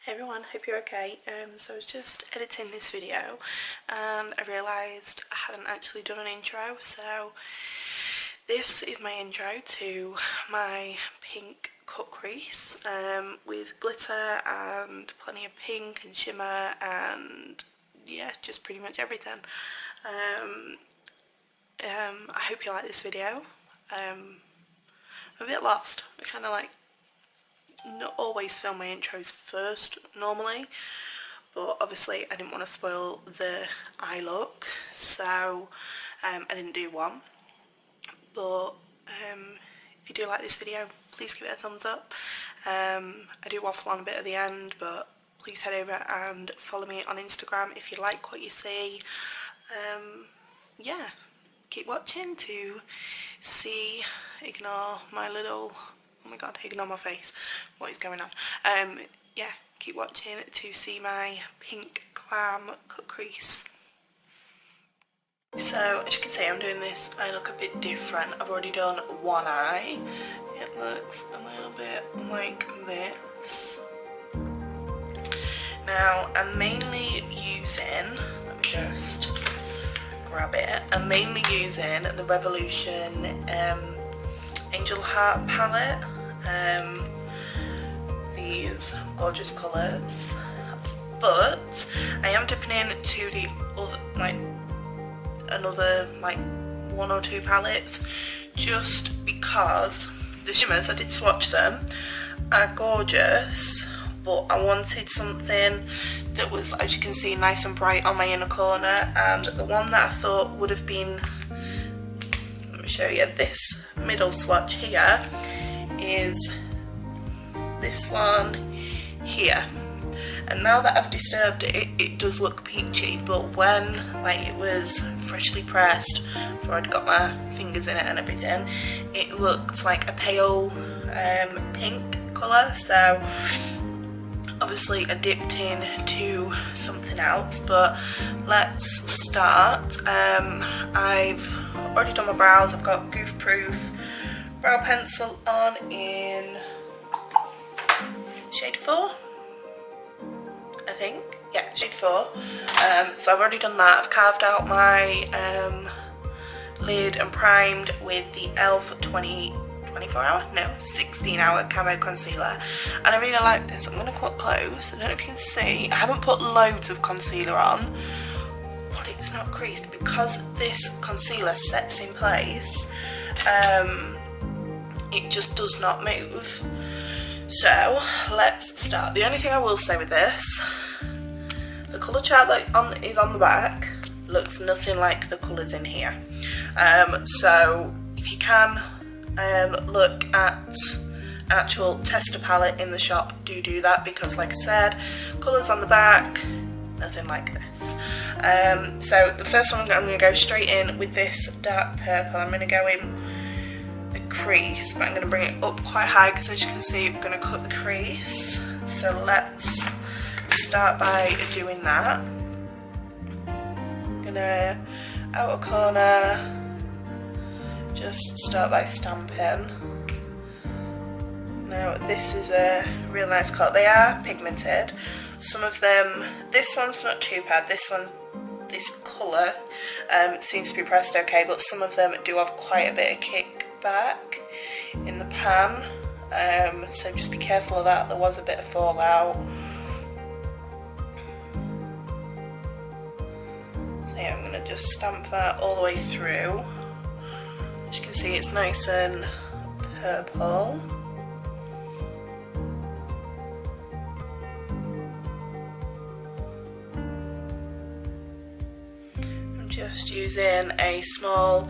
Hey everyone, hope you're okay. So I was just editing this video and I realised I hadn't actually done an intro, so this is my intro to my pink cut crease with glitter and plenty of pink and shimmer and yeah, just pretty much everything. I hope you like this video. I'm a bit lost. I kind of not always film my intros first normally, but obviously I didn't want to spoil the eye look, so I didn't do one. But if you do like this video, please give it a thumbs up. I do waffle on a bit at the end, but please head over and follow me on Instagram if you like what you see. Yeah, keep watching to see, ignore my little, oh my god, ignore my face, what is going on. Yeah, keep watching to see my pink glam cut crease. So as you can see, I'm doing this, I look a bit different. I've already done one eye. It looks a little bit like this. Now I'm mainly using, let me just grab it, I'm mainly using the Revolution Angel Heart palette. These gorgeous colours, but I am dipping into the other, another one or two palettes, just because the shimmers, I did swatch them, are gorgeous, but I wanted something that was, as you can see, nice and bright on my inner corner. And the one that I thought would have been, let me show you, this middle swatch here is this one here. And now that I've disturbed it, it does look peachy, but when it was freshly pressed, before I'd got my fingers in it and everything, it looked like a pale pink colour. So obviously I dipped into something else, but let's start. I've already done my brows. I've got Goof Proof brow pencil on in shade 4, I think. Yeah, shade 4. So I've already done that. I've carved out my lid and primed with the e.l.f. 16-hour camo concealer, and I really like this. I'm going to come up close. I don't know if you can see, I haven't put loads of concealer on, but it's not creased because this concealer sets in place. It just does not move. So let's start. The only thing I will say with this, the colour chart that is on the back looks nothing like the colours in here. So if you can look at actual tester palette in the shop, do that, because like I said, colours on the back, nothing like this. So the first one, I'm going to go straight in with this dark purple. I'm going to go in the crease, but I'm going to bring it up quite high because, as you can see, we're going to cut the crease. So let's start by doing that. I'm going to outer corner, just start by stamping. Now this is a real nice colour. They are pigmented. Some of them, this one's not too bad. This colour seems to be pressed okay, but some of them do have quite a bit of kickback in the pan. So just be careful of that. There was a bit of fallout. So yeah, I'm going to just stamp that all the way through. As you can see, it's nice and purple. I'm just using a small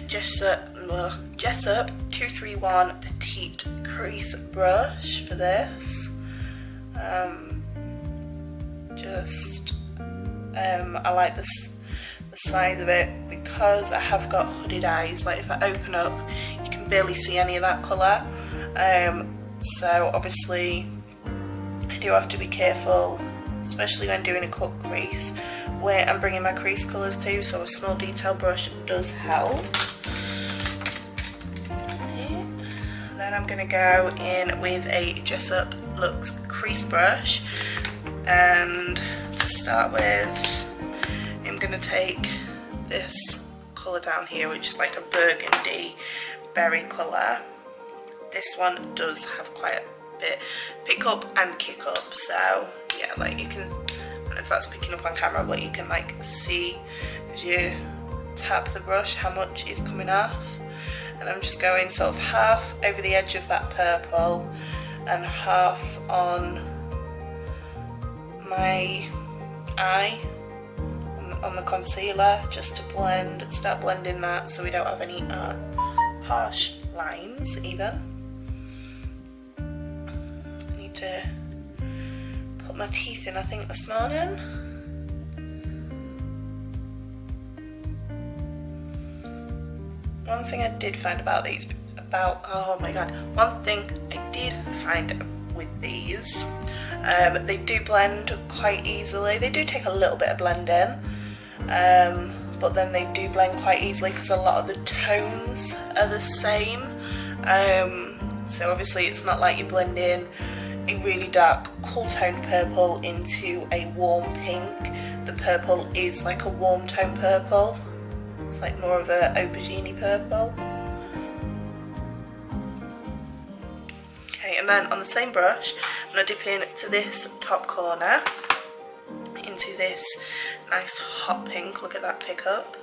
Jessup 231 Petite Crease brush for this. I like the size of it because I have got hooded eyes. Like if I open up, you can barely see any of that colour. So obviously I do have to be careful, especially when doing a cut crease, where I'm bringing my crease colours to, so a small detail brush does help. Okay. Then I'm going to go in with a Jessup Luxe crease brush, and to start with I'm going to take this colour down here, which is like a burgundy berry colour. This one does have quite a bit pick up and kick up, so yeah, like you can, I don't know if that's picking up on camera, but you can like see as you tap the brush how much is coming off. And I'm just going sort of half over the edge of that purple and half on my eye on the concealer, just to start blending that so we don't have any harsh lines even. I need to put my teeth in, I think, this morning. One thing I did find about these, oh my god, one thing I did find with these, they do blend quite easily. They do take a little bit of blending, but then they do blend quite easily because a lot of the tones are the same. So obviously it's not like you're blending a really dark cool toned purple into a warm pink. The purple is like a warm tone purple. It's like more of a aubergine purple. Okay, and then on the same brush, I'm going to dip into this top corner, into this nice hot pink. Look at that pickup.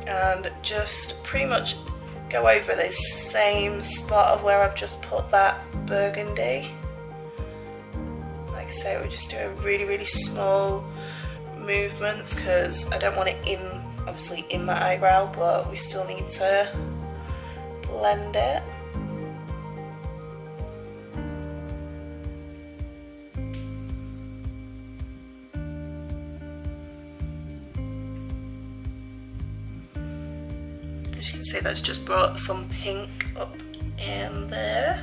And just pretty much go over this same spot of where I've just put that burgundy. Like I say, we're just doing really, really small movements because I don't want it in, obviously in my eyebrow, but we still need to blend it. As you can see, that's just brought some pink up in there.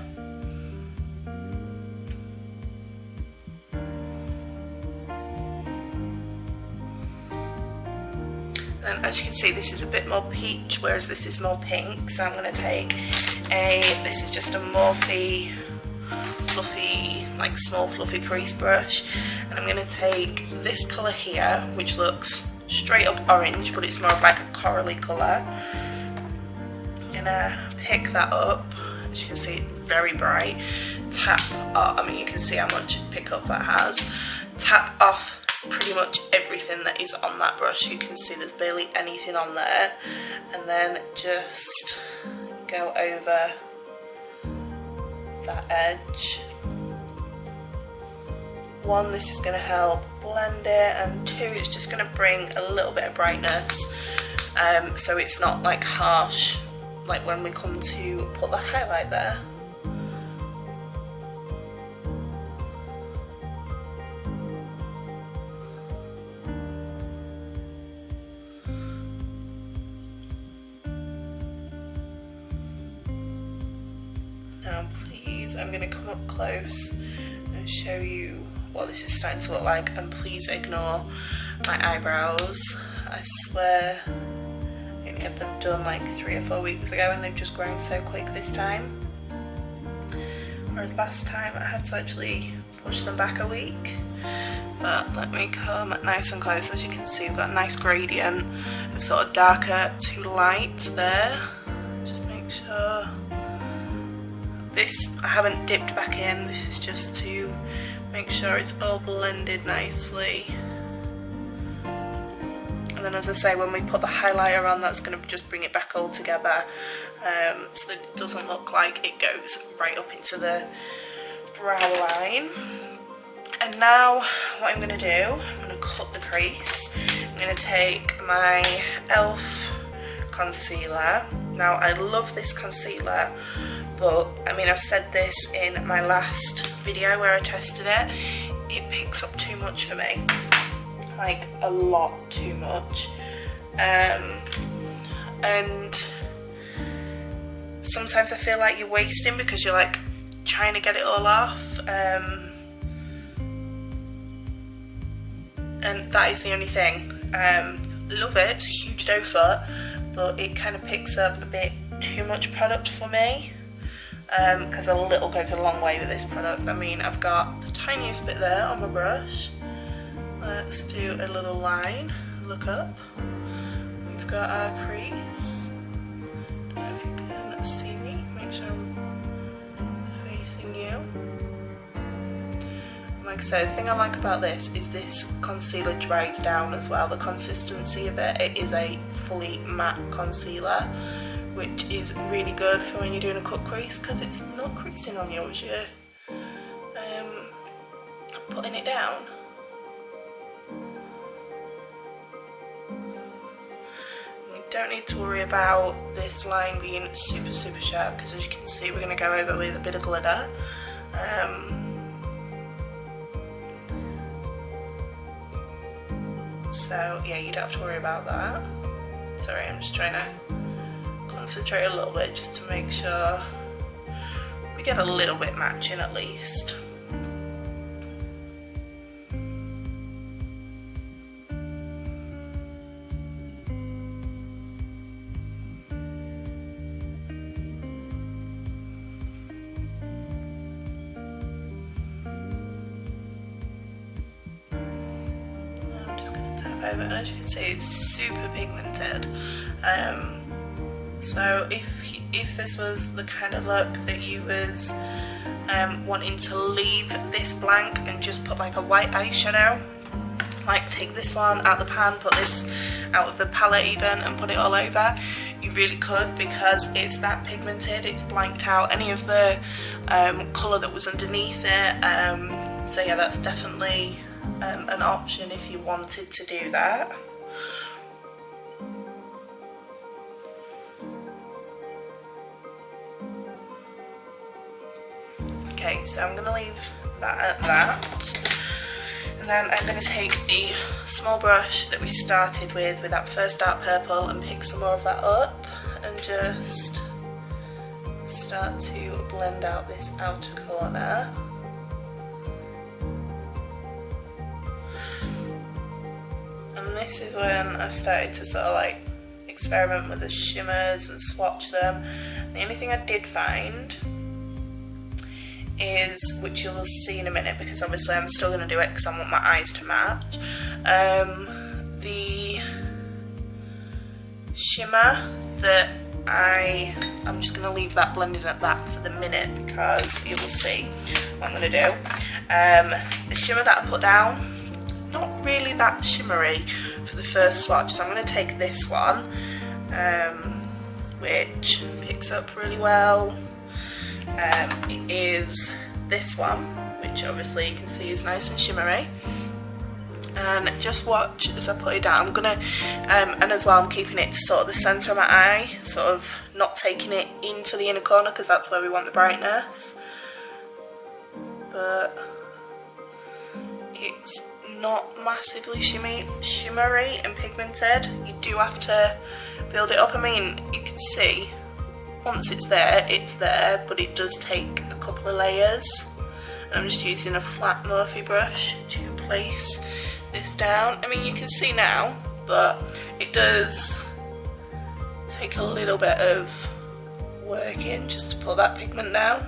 And as you can see, this is a bit more peach, whereas this is more pink. So I'm going to take this is just a Morphe fluffy, like small fluffy crease brush. And I'm going to take this colour here, which looks straight up orange, but it's more of like a corally colour. I'm going to pick that up. As you can see, very bright. Tap, I mean, you can see how much pickup that has. Tap off pretty much everything that is on that brush. You can see there's barely anything on there, and then just go over that edge. One, this is going to help blend it, and two, it's just going to bring a little bit of brightness, so it's not like harsh like when we come to put the highlight there. Now please, I'm going to come up close and show you what this is starting to look like, and please ignore my eyebrows. I swear I only had them done like 3 or 4 weeks ago and they've just grown so quick this time. Whereas last time I had to actually push them back a week. But let me come nice and close. As you can see, we've got a nice gradient of sort of darker to light there. Just make sure. This I haven't dipped back in, this is just to make sure it's all blended nicely. And then, as I say, when we put the highlighter on, that's going to just bring it back all together, so that it doesn't look like it goes right up into the brow line. And now what I'm going to do, I'm going to cut the crease. I'm going to take my e.l.f. concealer. Now I love this concealer, but I mean, I said this in my last video where I tested it, it picks up too much for me, like a lot too much, and sometimes I feel like you're wasting because you're like trying to get it all off, and that is the only thing. Love it, it's a huge doe foot, but it kind of picks up a bit too much product for me. because a little goes a long way with this product. I mean, I've got the tiniest bit there on my brush. Let's do a little line, look up. We've got our crease. Don't know if you can see me, make sure I'm facing you. Like I said, the thing I like about this is this concealer dries down as well. The consistency of it is a fully matte concealer, which is really good for when you're doing a cut crease, because it's not creasing on you as you're putting it down. You don't need to worry about this line being super sharp, because as you can see, we're going to go over with a bit of glitter. So yeah, you don't have to worry about that. Sorry, I'm just trying to concentrate a little bit just to make sure we get a little bit matching at least. Over, and as you can see, it's super pigmented. So if this was the kind of look that you was wanting to leave this blank and just put like a white eyeshadow, like take this one out of the pan, put this out of the palette even, and put it all over, you really could, because it's that pigmented, it's blanked out any of the colour that was underneath it. So yeah, that's definitely an option if you wanted to do that. Okay, so I'm going to leave that at that, and then I'm going to take a small brush that we started with that first dark purple and pick some more of that up and just start to blend out this outer corner. And this is when I've started to sort of like experiment with the shimmers and swatch them. The only thing I did find is, which you'll see in a minute because obviously I'm still going to do it because I want my eyes to match, the shimmer that I'm just going to leave that blended at that for the minute because you will see what I'm going to do. The shimmer that I put down, not really that shimmery for the first swatch, so I'm going to take this one, which picks up really well. It is this one, which obviously you can see is nice and shimmery, and just watch as I put it down. I'm gonna and as well I'm keeping it to sort of the centre of my eye, sort of not taking it into the inner corner because that's where we want the brightness, but it's not massively shimmery and pigmented. You do have to build it up. I mean, you can see once it's there, but it does take a couple of layers. And I'm just using a flat Morphe brush to place this down. I mean, you can see now, but it does take a little bit of work in just to pull that pigment down.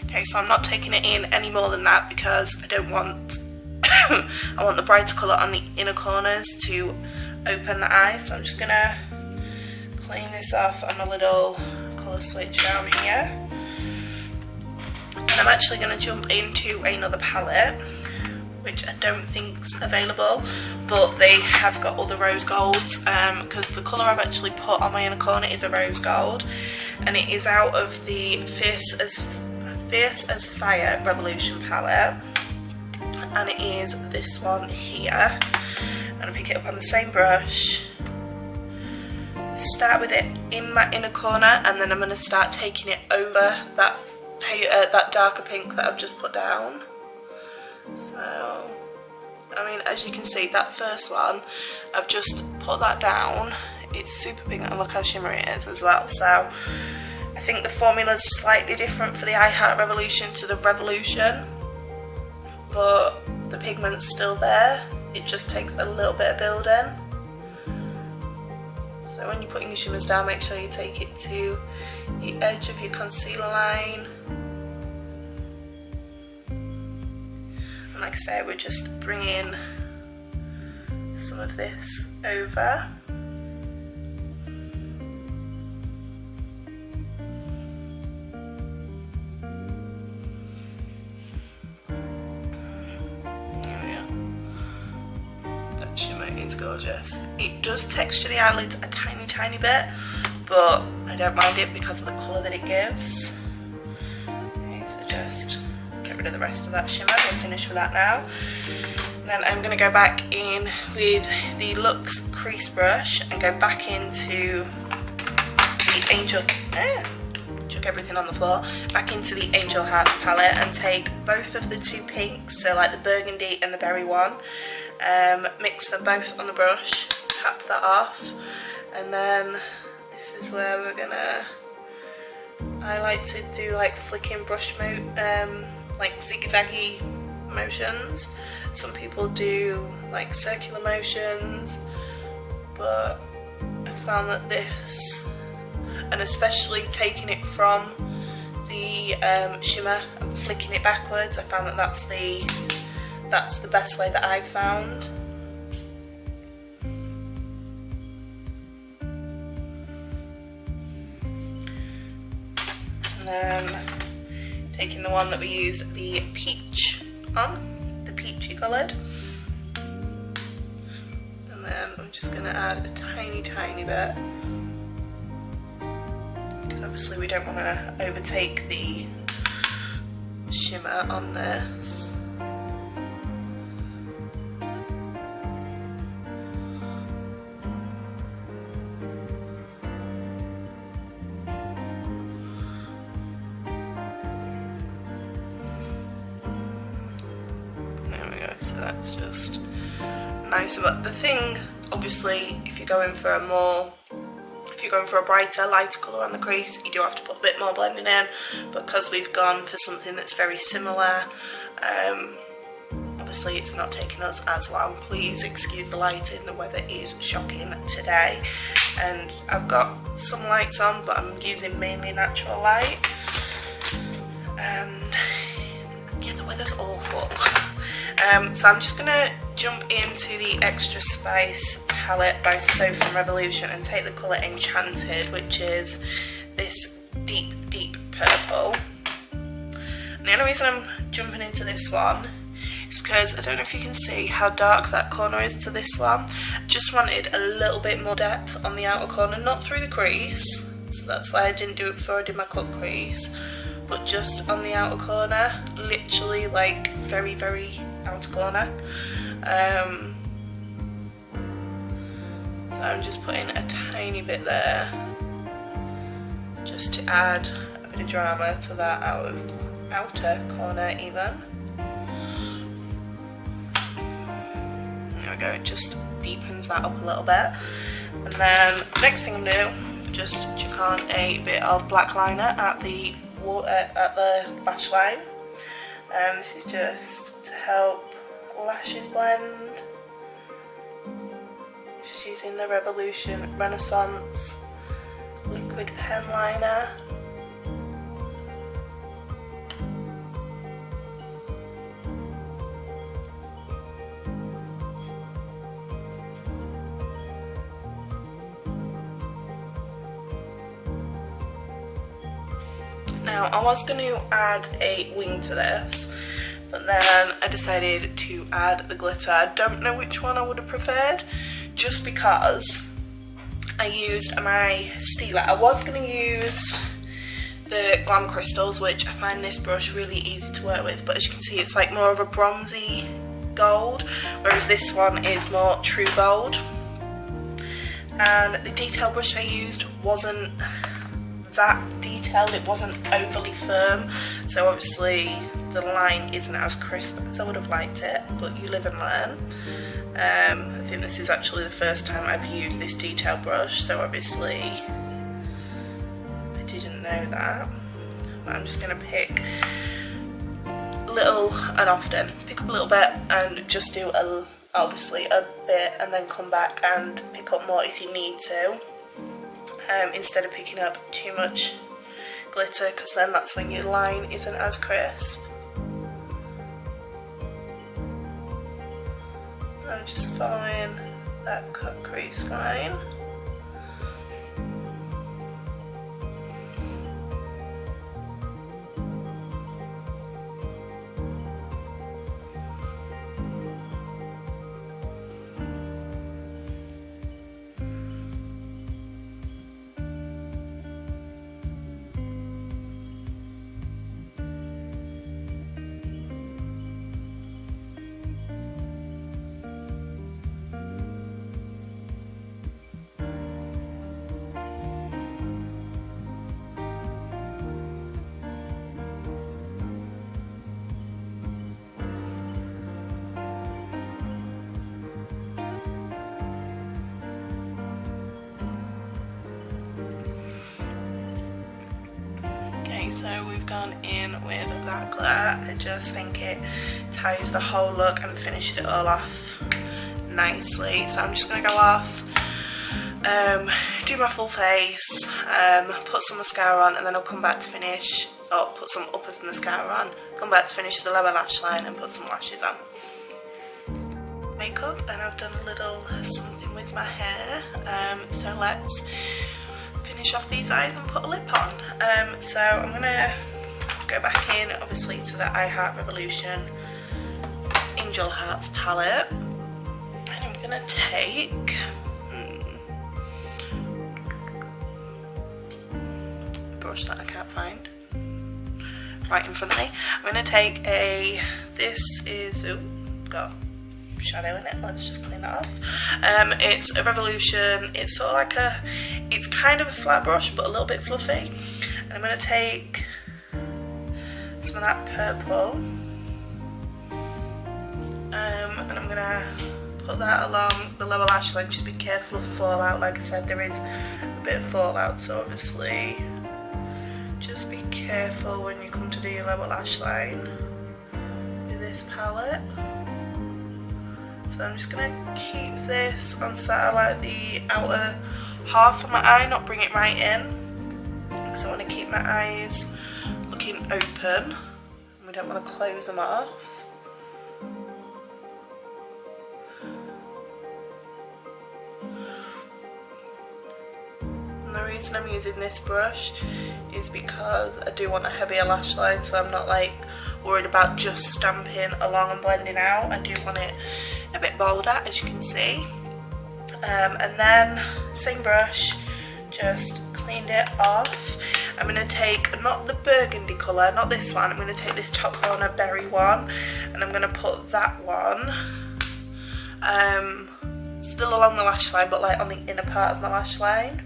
Okay, so I'm not taking it in any more than that because I don't want I want the brighter colour on the inner corners to open the eye, so I'm just gonna clean this off on a little colour switch down here, and I'm actually gonna jump into another palette which I don't think's available, but they have got other rose golds, because the colour I've actually put on my inner corner is a rose gold, and it is out of the Fierce as Fire Revolution palette, and it is this one here. I'm going to pick it up on the same brush, start with it in my inner corner, and then I'm going to start taking it over that darker pink that I've just put down. So, I mean, as you can see, that first one, I've just put that down. It's super pink, and look how shimmery it is as well. So, I think the formula is slightly different for the I Heart Revolution to the Revolution, but the pigment's still there. It just takes a little bit of building. So So when you're putting your shimmers down, make sure you take it to the edge of your concealer line. And like I say, we're just bringing some of this over. Shimmer is gorgeous. It does texture the eyelids a tiny bit, but I don't mind it because of the colour that it gives. Okay, so just get rid of the rest of that shimmer. We'll finish with that now. And then I'm going to go back in with the Luxe crease brush and go back into the Angel... chuck everything on the floor. Back into the Angel Hearts palette and take both of the two pinks, so like the burgundy and the berry one. Mix them both on the brush, tap that off, and then this is where we're gonna, I like to do like flicking brush like zigzaggy motions. Some people do like circular motions, but I found that this, and especially taking it from the shimmer and flicking it backwards, I found that that's the best way that I've found. And then taking the one that we used the peach on, the peachy coloured. And then I'm just going to add a tiny bit, because obviously we don't want to overtake the shimmer on this. So that's just nice. But the thing, obviously, if you're going for a brighter, lighter colour on the crease, you do have to put a bit more blending in. But because we've gone for something that's very similar, obviously it's not taking us as long. Please excuse the lighting, the weather is shocking today. And I've got some lights on, but I'm using mainly natural light. And yeah, the weather's awful. So I'm just going to jump into the Extra Spice palette by Soap & Revolution and take the colour Enchanted, which is this deep purple. And the only reason I'm jumping into this one is because I don't know if you can see how dark that corner is to this one. I just wanted a little bit more depth on the outer corner, not through the crease, so that's why I didn't do it before I did my cut crease, but just on the outer corner, literally like very outer corner. So I'm just putting a tiny bit there, just to add a bit of drama to that outer corner even. There we go, it just deepens that up a little bit. And then next thing I'm going to do, just chuck on a bit of black liner at the lash line. This is just to help lashes blend. Just using the Revolution Renaissance liquid pen liner. Now I was going to add a wing to this, but then I decided to add the glitter. I don't know which one I would have preferred, just because I used my Steeler. I was going to use the Glam Crystals, which I find this brush really easy to work with, but as you can see it's like more of a bronzy gold, whereas this one is more true gold. And the detail brush I used wasn't that detailed, it wasn't overly firm, so obviously the line isn't as crisp as I would have liked it, but you live and learn. I think this is actually the first time I've used this detail brush, so obviously I didn't know that. But I'm just going to pick little and often, pick up a little bit and just do obviously a bit, and then come back and pick up more if you need to. instead of picking up too much glitter, because then that's when your line isn't as crisp. I'm just following that cut crease line. So we've gone in with that glitter. I just think it ties the whole look and finished it all off nicely. So I'm just going to go off, do my full face, put some mascara on, and then I'll come back to finish, or put some uppers mascara on, come back to finish the lower lash line and put some lashes on. Makeup, and I've done a little something with my hair, so let's finish off these eyes and put a lip on. So I'm going to go back in obviously to the I Heart Revolution Angel Hearts palette, and I'm going to take a brush that I can't find right in front of me. I'm going to take a, this is, oh, got shadow in it, let's just clean that off. It's a Revolution, it's sort of like a, it's kind of a flat brush but a little bit fluffy, and I'm going to take some of that purple, and I'm going to put that along the lower lash line. Just be careful of fallout, like I said there is a bit of fallout, so obviously just be careful when you come to do your lower lash line with this palette. So I'm just going to keep this on sort of like the outer half of my eye, not bring it right in, because I want to keep my eyes looking open, and we don't want to close them off. And the reason I'm using this brush is because I do want a heavier lash line, so I'm not like worried about just stamping along and blending out. I do want it a bit bolder, as you can see. And then same brush, just cleaned it off. I'm going to take not the burgundy colour, not this one, I'm going to take this top corner berry one, and I'm going to put that one still along the lash line, but like on the inner part of my lash line.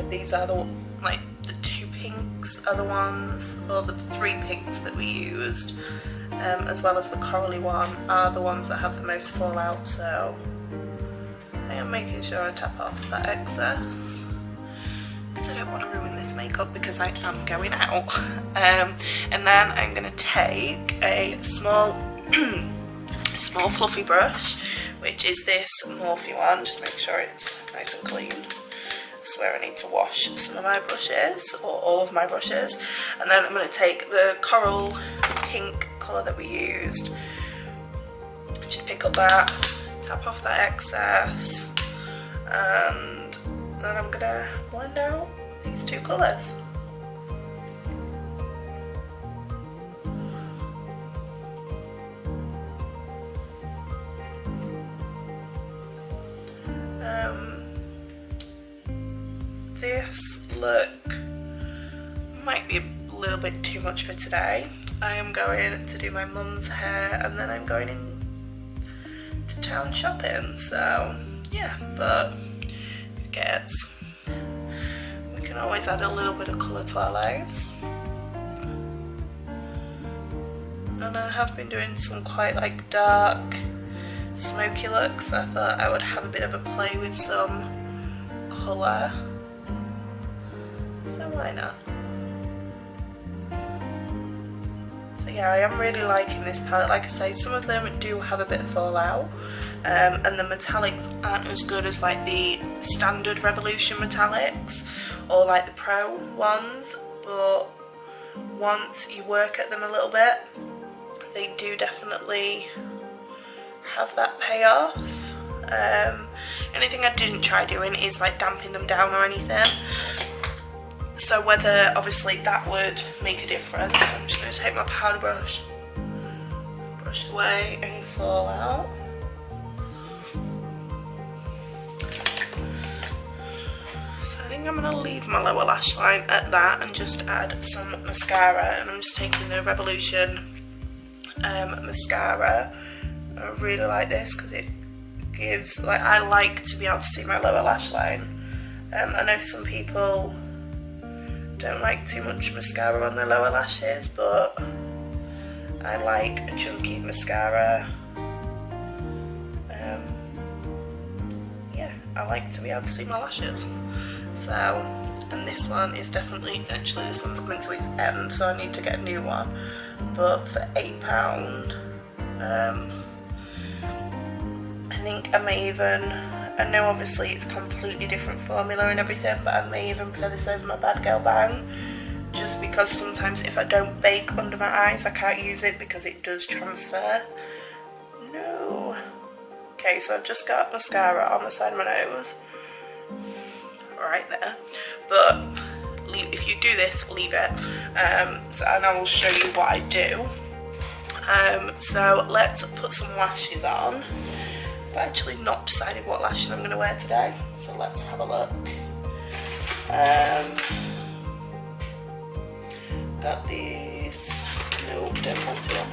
These are the, like, the two pinks are the ones, or the three pinks that we used, as well as the corally one, are the ones that have the most fallout, so I am making sure I tap off that excess, because I don't want to ruin this makeup because I am going out. And then I'm going to take a small small fluffy brush, which is this Morphe one, just make sure it's nice and clean. I swear I need to wash some of my brushes, or all of my brushes. And then I'm going to take the coral pink colour that we used, just pick up that, tap off that excess, and then I'm going to blend out these two colours. This look might be a little bit too much for today. I am going to do my mum's hair, and then I'm going in to town shopping, so yeah, but who cares? We can always add a little bit of colour to our lives. And I have been doing some quite like dark smoky looks. I thought I would have a bit of a play with some colour. eyeliner. So yeah, I am really liking this palette. Like I say, some of them do have a bit of fallout, and the metallics aren't as good as like the standard Revolution metallics or like the Pro ones, but once you work at them a little bit, they do definitely have that payoff. Anything I didn't try doing is like damping them down or anything, so whether obviously that would make a difference. I'm just going to take my powder brush, brush away any fallout. So I think I'm going to leave my lower lash line at that and just add some mascara, and I'm just taking the Revolution mascara. I really like this because it gives, like, I like to be able to see my lower lash line. I know some people don't like too much mascara on their lower lashes, but I like a chunky mascara. Yeah, I like to be able to see my lashes. So, and this one is definitely, actually this one's coming to its end, so I need to get a new one. But for £8, I think I may even, I know obviously it's completely different formula and everything, but I may even pair this over my Bad Girl Bang, just because sometimes if I don't bake under my eyes I can't use it because it does transfer. No. Okay, so I've just got mascara on the side of my nose, right there, but if you do this, leave it, so, and I will show you what I do. So let's put some lashes on. I've actually not decided what lashes I'm going to wear today, so let's have a look. Got these, no, don't fancy them.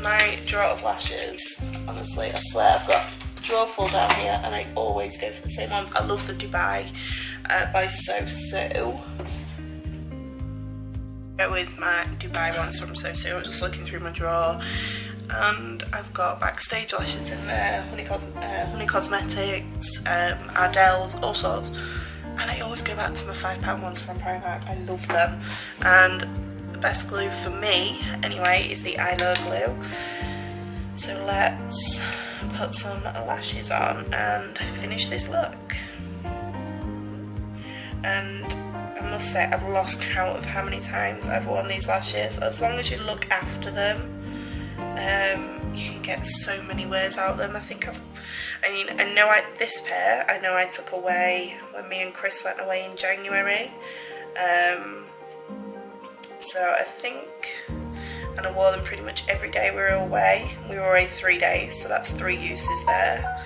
My drawer of lashes, honestly, I swear I've got a drawer full down here and I always go for the same ones. I love the Dubai by So. Go with my Dubai ones from So. I'm just looking through my drawer, and I've got Backstage lashes in there, Honey Cosmetics, Ardell's, all sorts. And I always go back to my £5 ones from Primark. I love them. And the best glue for me, anyway, is the eyeliner glue. So let's put some lashes on and finish this look. And I must say, I've lost count of how many times I've worn these lashes. As long as you look after them, you can get so many wears out of them. I know this pair, I know I took away when me and Chris went away in January. So I think, and I wore them pretty much every day we were away. We were away 3 days, so that's 3 uses there.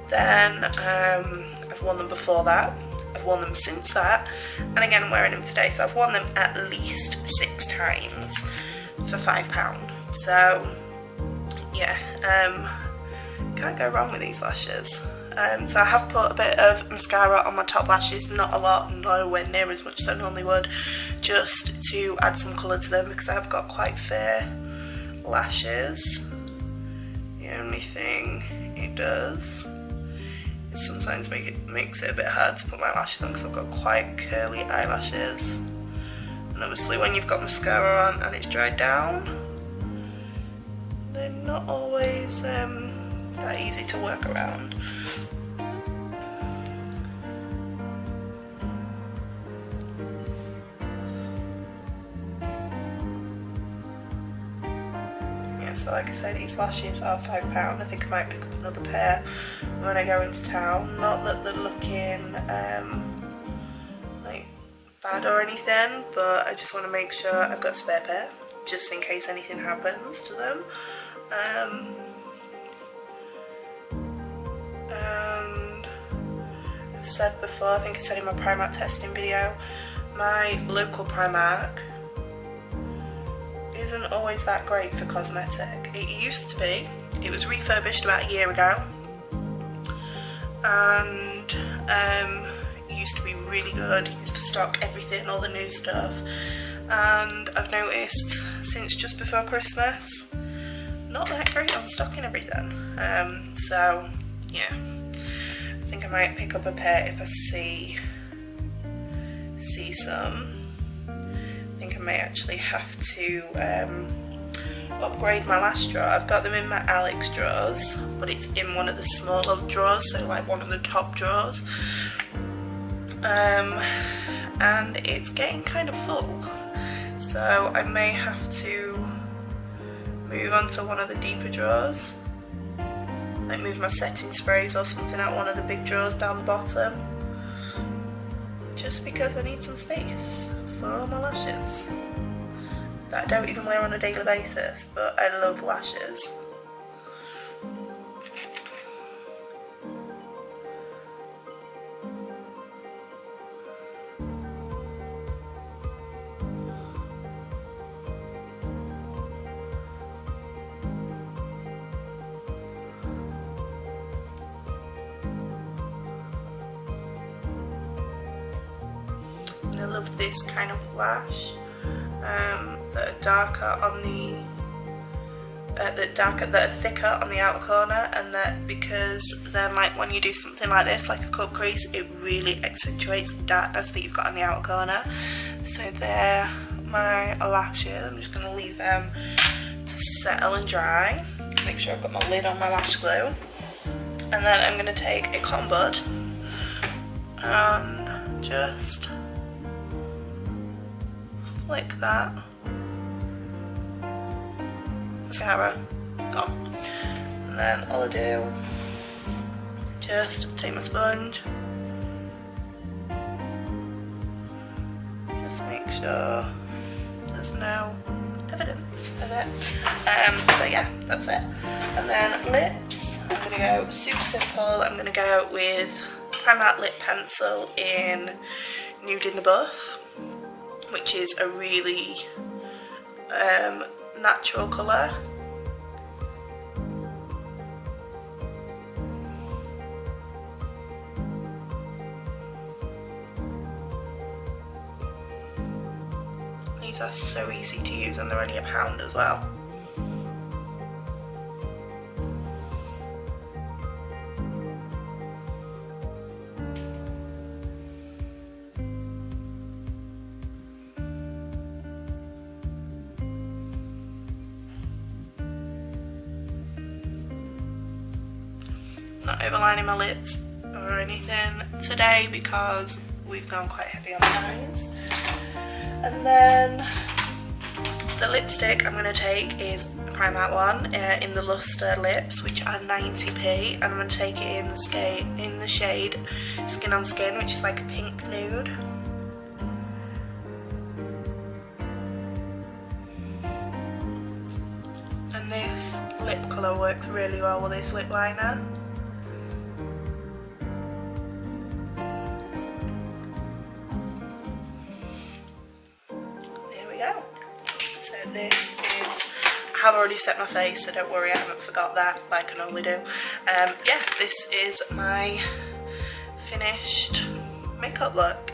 Then I've worn them before that. I've worn them since that, and again I'm wearing them today, so I've worn them at least 6 times for £5. So yeah, can't go wrong with these lashes. So I have put a bit of mascara on my top lashes, not a lot, nowhere near as much as I normally would, just to add some colour to them because I have got quite fair lashes. The only thing it does is sometimes makes it a bit hard to put my lashes on because I've got quite curly eyelashes, and obviously when you've got mascara on and it's dried down, they're not always that easy to work around. Yeah, so like I said, these lashes are £5. I think I might pick up another pair when I go into town. Not that they're looking like bad or anything, but I just want to make sure I've got a spare pair just in case anything happens to them. And I've said before, I think I said in my Primark testing video, my local Primark isn't always that great for cosmetic. It used to be. It was refurbished about a year ago, and it used to be really good. It used to stock everything, all the new stuff, and I've noticed since just before Christmas, not that great on stocking everything. So yeah, I think I might pick up a pair if I see see some. I think I may actually have to upgrade my lash drawer. I've got them in my Alex drawers, but it's in one of the smaller drawers, so like one of the top drawers. And it's getting kind of full, so I may have to move on to one of the deeper drawers, like move my setting sprays or something out one of the big drawers down the bottom, just because I need some space for all my lashes that I don't even wear on a daily basis, but I love lashes. I love this kind of lash that are darker on the that are thicker on the outer corner, and that because then like when you do something like this, like a cut crease, it really accentuates the darkness that you've got on the outer corner. So they're my lashes. I'm just going to leave them to settle and dry. Make sure I've got my lid on my lash glue, and then I'm going to take a cotton bud and just flick that. Mascara gone. And then all I do, just take my sponge, just make sure there's no evidence of it. So yeah, that's it. And then lips, I'm gonna go super simple. I'm gonna go with Primark lip pencil in Nude in the Buff, which is a really natural colour. These are so easy to use, and they're only £1 as well. Not overlining my lips or anything today because we've gone quite heavy on the eyes. And then the lipstick I'm going to take is a Primark one in the Luster Lips, which are 90p, and I'm going to take it in the shade Skin on Skin, which is like a pink nude. And this lip colour works really well with this lip liner. This is, I have already set my face, so don't worry, I haven't forgot that like I normally do. Yeah, this is my finished makeup look.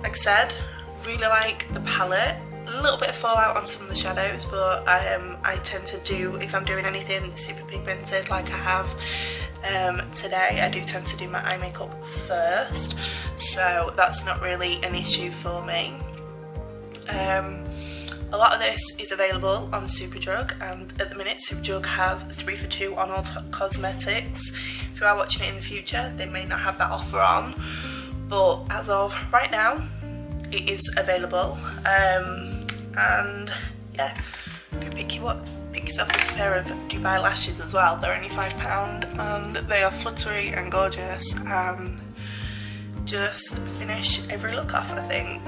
Like I said, really like the palette. A little bit of fallout on some of the shadows, but I tend to do, if I'm doing anything super pigmented like I have today, I do tend to do my eye makeup first, so that's not really an issue for me. A lot of this is available on Superdrug, and at the minute Superdrug have 3 for 2 on all cosmetics. If you are watching it in the future, they may not have that offer on, but as of right now it is available. And yeah, go pick yourself a pair of Dubai lashes as well. They're only £5 and they are fluttery and gorgeous and just finish every look off, I think.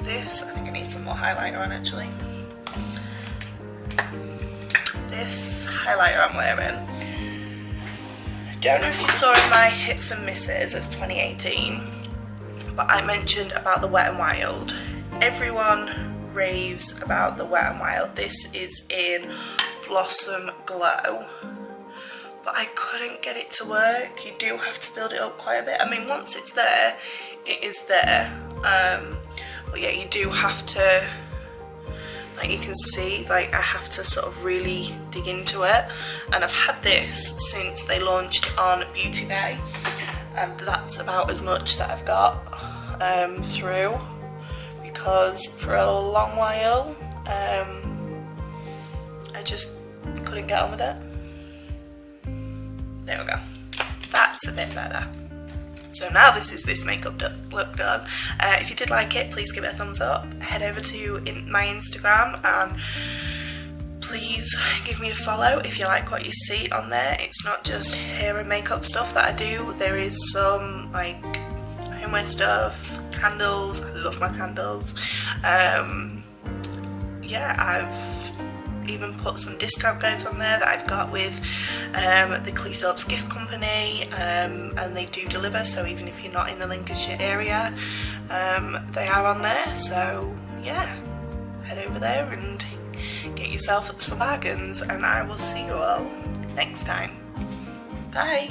This, I think I need some more highlighter on actually. This highlighter I'm wearing, don't know if you saw in my hits and misses of 2018, but I mentioned about the Wet n Wild. Everyone raves about the Wet n Wild. This is in Blossom Glow, but I couldn't get it to work. You do have to build it up quite a bit. I mean, once it's there, it is there. But yeah, you do have to, like you can see, like I have to sort of really dig into it. And I've had this since they launched on Beauty Bay. and that's about as much that I've got through, because for a long while I just couldn't get on with it. There we go, that's a bit better. So now this makeup look done. If you did like it, please give it a thumbs up. Head over to my Instagram and please give me a follow if you like what you see on there. It's not just hair and makeup stuff that I do. There is some like homeware stuff, candles. I love my candles. Yeah, I've even put some discount codes on there that I've got with the Cleethorpes gift company, and they do deliver, so even if you're not in the Lincolnshire area, they are on there. So yeah, head over there and get yourself some bargains, and I will see you all next time. Bye.